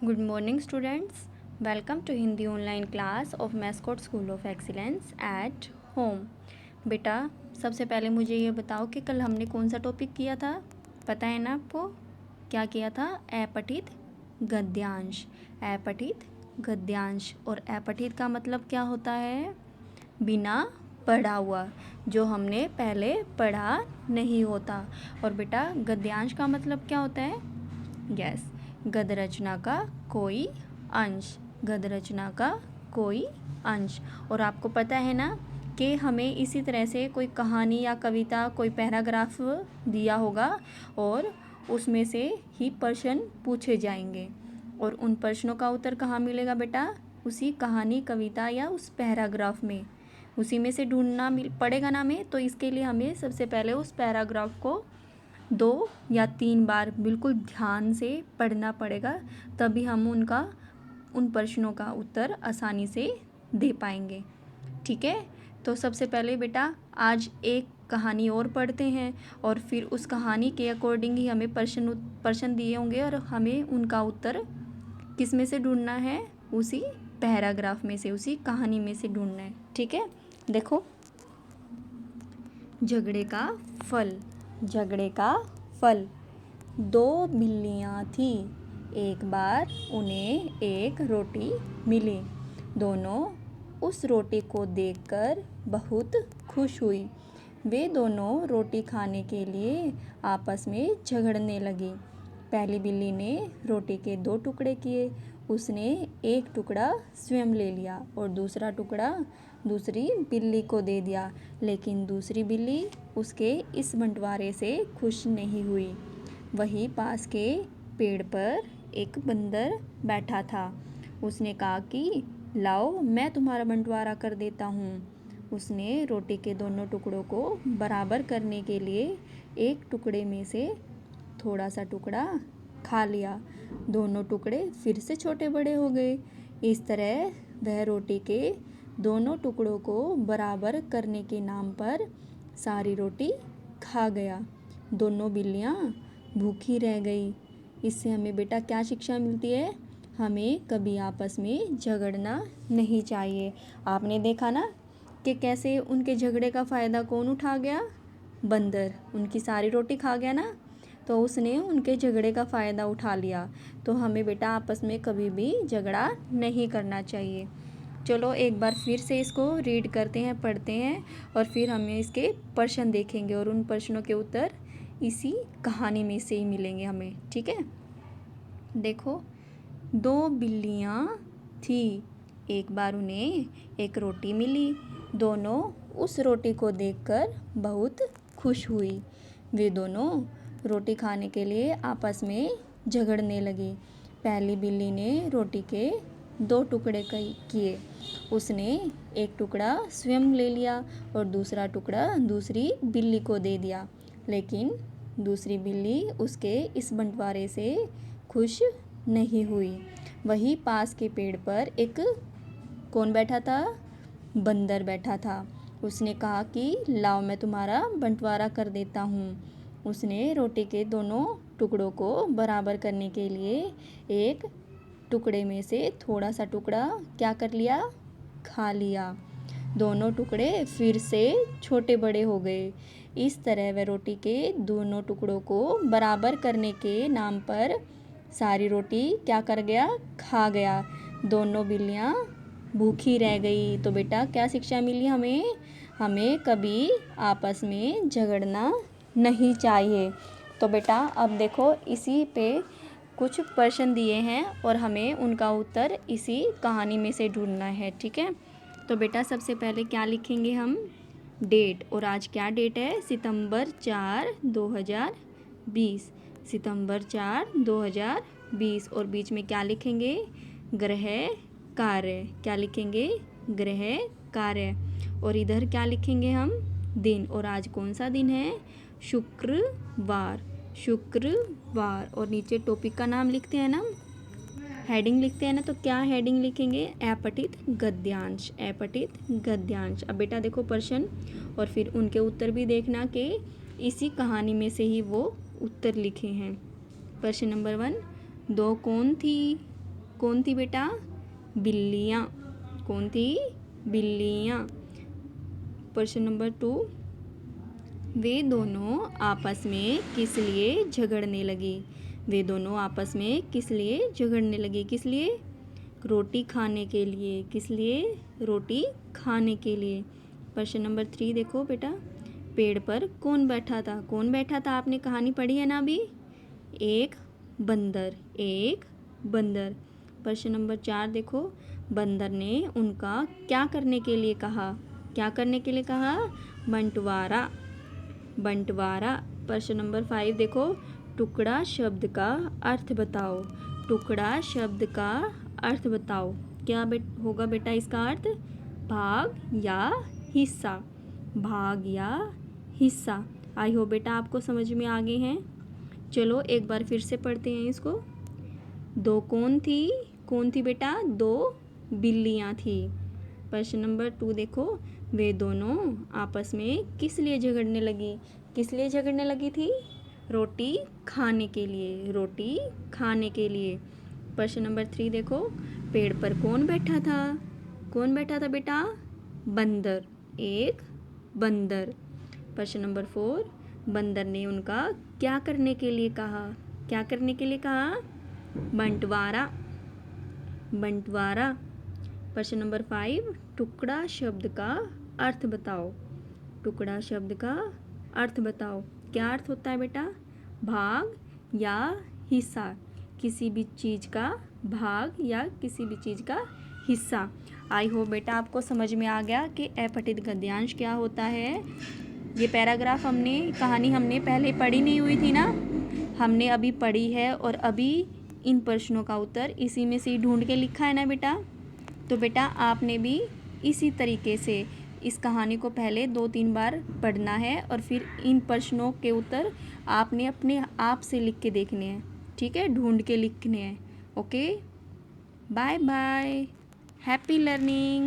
Good morning, students. Welcome to Hindi online class of Mascot School of Excellence at home. बेटा, सबसे पहले मुझे ये बताओ कि कल हमने कौन सा टॉपिक किया था। पता है ना आपको? क्या किया था? अपठित गद्यांश। अपठित गद्यांश। और अपठित का मतलब क्या होता है? बिना पढ़ा हुआ, जो हमने पहले पढ़ा नहीं होता। और बेटा, गद्यांश का मतलब क्या होता है? यस, गद्य रचना का कोई अंश। गद्य रचना का कोई अंश। और आपको पता है ना कि हमें इसी तरह से कोई कहानी या कविता, कोई पैराग्राफ दिया होगा और उसमें से ही प्रश्न पूछे जाएंगे। और उन प्रश्नों का उत्तर कहाँ मिलेगा बेटा? उसी कहानी, कविता या उस पैराग्राफ में, उसी में से ढूंढना पड़ेगा ना हमें। तो इसके लिए हमें सबसे पहले उस पैराग्राफ को 2 या 3 बार बिल्कुल ध्यान से पढ़ना पड़ेगा, तभी हम उन प्रश्नों का उत्तर आसानी से दे पाएंगे। ठीक है, तो सबसे पहले बेटा आज एक कहानी और पढ़ते हैं और फिर उस कहानी के अकॉर्डिंग ही हमें प्रश्न दिए होंगे और हमें उनका उत्तर किस में से ढूंढना है? उसी पैराग्राफ में से, उसी कहानी में से ढूंढना है। ठीक है, देखो, झगड़े का फल। झगड़े का फल। 2 बिल्लियाँ थी। एक बार उन्हें एक रोटी मिली। दोनों उस रोटी को देखकर बहुत खुश हुई। वे दोनों रोटी खाने के लिए आपस में झगड़ने लगी। पहली बिल्ली ने रोटी के 2 टुकड़े किए। उसने एक टुकड़ा स्वयं ले लिया और दूसरा टुकड़ा दूसरी बिल्ली को दे दिया। लेकिन दूसरी बिल्ली उसके इस बंटवारे से खुश नहीं हुई। वहीं पास के पेड़ पर एक बंदर बैठा था। उसने कहा कि लाओ, मैं तुम्हारा बंटवारा कर देता हूँ। उसने रोटी के दोनों टुकड़ों को बराबर करने के लिए एक टुकड़े में से थोड़ा सा टुकड़ा खा लिया। दोनों टुकड़े फिर से छोटे बड़े हो गए। इस तरह वह रोटी के दोनों टुकड़ों को बराबर करने के नाम पर सारी रोटी खा गया। दोनों बिल्लियाँ भूखी रह गई। इससे हमें बेटा क्या शिक्षा मिलती है? हमें कभी आपस में झगड़ना नहीं चाहिए। आपने देखा ना कि कैसे उनके झगड़े का फ़ायदा कौन उठा गया? बंदर। उनकी सारी रोटी खा गया ना, तो उसने उनके झगड़े का फ़ायदा उठा लिया। तो हमें बेटा आपस में कभी भी झगड़ा नहीं करना चाहिए। चलो एक बार फिर से इसको रीड करते हैं, पढ़ते हैं और फिर हमें इसके प्रश्न देखेंगे और उन प्रश्नों के उत्तर इसी कहानी में से ही मिलेंगे हमें। ठीक है, देखो, 2 बिल्लियाँ थी। एक बार उन्हें एक रोटी मिली। दोनों उस रोटी को देखकर बहुत खुश हुई। वे दोनों रोटी खाने के लिए आपस में झगड़ने लगी। पहली बिल्ली ने रोटी के 2 टुकड़े किए। उसने एक टुकड़ा स्वयं ले लिया और दूसरा टुकड़ा दूसरी बिल्ली को दे दिया। लेकिन दूसरी बिल्ली उसके इस बंटवारे से खुश नहीं हुई। वहीं पास के पेड़ पर एक कौन बैठा था? बंदर बैठा था। उसने कहा कि लाओ, मैं तुम्हारा बंटवारा कर देता हूँ। उसने रोटी के दोनों टुकड़ों को बराबर करने के लिए एक टुकड़े में से थोड़ा सा टुकड़ा क्या कर लिया? खा लिया। दोनों टुकड़े फिर से छोटे बड़े हो गए। इस तरह वह रोटी के दोनों टुकड़ों को बराबर करने के नाम पर सारी रोटी क्या कर गया? खा गया। दोनों बिल्लियाँ भूखी रह गई। तो बेटा क्या शिक्षा मिली हमें? हमें कभी आपस में झगड़ना नहीं चाहिए। तो बेटा अब देखो, इसी पे कुछ प्रश्न दिए हैं और हमें उनका उत्तर इसी कहानी में से ढूंढना है। ठीक है, तो बेटा सबसे पहले क्या लिखेंगे हम? डेट। और आज क्या डेट है? सितंबर 4, 2020। सितंबर 4, 2020। और बीच में क्या लिखेंगे? ग्रह कार्य। क्या लिखेंगे? ग्रह कार्य। और इधर क्या लिखेंगे हम? दिन। और आज कौन सा दिन है? शुक्रवार। शुक्रवार। और नीचे टॉपिक का नाम लिखते हैं ना, हेडिंग लिखते हैं ना, तो क्या हेडिंग लिखेंगे? अपठित गद्यांश। अपठित गद्यांश। अब बेटा देखो प्रश्न और फिर उनके उत्तर भी देखना कि इसी कहानी में से ही वो उत्तर लिखे हैं। प्रश्न नंबर 1, 2 कौन थी? कौन थी बेटा? बिल्लियाँ। कौन थी? बिल्लियाँ। प्रश्न नंबर 2, वे दोनों आपस में किस लिए झगड़ने लगे? वे दोनों आपस में किस लिए झगड़ने लगे? किस लिए? रोटी खाने के लिए। किस लिए? रोटी खाने के लिए। प्रश्न नंबर 3 देखो बेटा, पेड़ पर कौन बैठा था? कौन बैठा था? आपने कहानी पढ़ी है ना अभी? एक बंदर। एक बंदर। प्रश्न नंबर 4 देखो, बंदर ने उनका क्या करने के लिए कहा? क्या करने के लिए कहा? बंटवारा। बंटवारा। प्रश्न नंबर 5 देखो, टुकड़ा शब्द का अर्थ बताओ। टुकड़ा शब्द का अर्थ बताओ। क्या होगा बेटा इसका अर्थ? भाग या हिस्सा। भाग या हिस्सा। आई होप बेटा आपको समझ में आ गए हैं। चलो एक बार फिर से पढ़ते हैं इसको। दो कौन थी? कौन थी बेटा? दो बिल्लियाँ थी। प्रश्न नंबर 2 देखो, वे दोनों आपस में किस लिए झगड़ने लगी? किस लिए झगड़ने लगी थी? रोटी खाने के लिए। रोटी खाने के लिए। प्रश्न नंबर 3 देखो, पेड़ पर कौन बैठा था? कौन बैठा था बेटा? बंदर। एक बंदर। प्रश्न नंबर 4, बंदर ने उनका क्या करने के लिए कहा? क्या करने के लिए कहा? बंटवारा। बंटवारा। प्रश्न नंबर 5, टुकड़ा शब्द का अर्थ बताओ। टुकड़ा शब्द का अर्थ बताओ। क्या अर्थ होता है बेटा? भाग या हिस्सा। किसी भी चीज़ का भाग या किसी भी चीज़ का हिस्सा। आई होप बेटा आपको समझ में आ गया कि अपठित गद्यांश क्या होता है। ये पैराग्राफ कहानी हमने पहले पढ़ी नहीं हुई थी ना, हमने अभी पढ़ी है और अभी इन प्रश्नों का उत्तर इसी में से ढूंढ के लिखा है ना बेटा। तो बेटा आपने भी इसी तरीके से इस कहानी को पहले 2-3 बार पढ़ना है और फिर इन प्रश्नों के उत्तर आपने अपने आप से लिख के देखने हैं। ठीक है, ढूंढ के लिखने हैं। Okay, bye bye, happy learning.